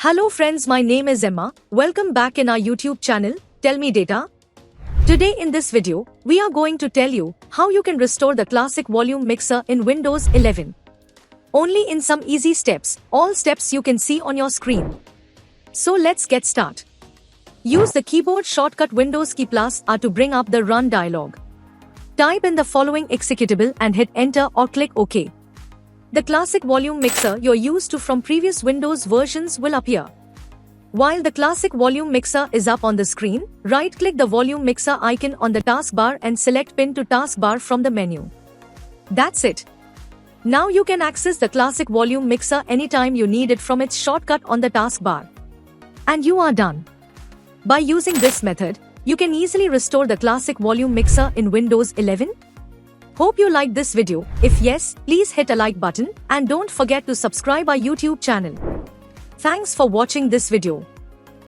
Hello friends, my name is Emma. Welcome back in our YouTube channel, Tell Me Data. Today in this video, we are going to tell you how you can restore the classic volume mixer in Windows 11. Only in some easy steps, all steps you can see on your screen. So let's get started. Use the keyboard shortcut Windows key plus R to bring up the Run dialog. Type in the following executable and hit enter or click OK. The classic volume mixer you're used to from previous Windows versions will appear. While the classic volume mixer is up on the screen, right-click the volume mixer icon on the taskbar and select Pin to taskbar from the menu. That's it. Now you can access the classic volume mixer anytime you need it from its shortcut on the taskbar. And you are done. By using this method, you can easily restore the classic volume mixer in Windows 11. Hope you liked this video. If yes, please hit a like button and don't forget to subscribe our YouTube channel. Thanks for watching this video.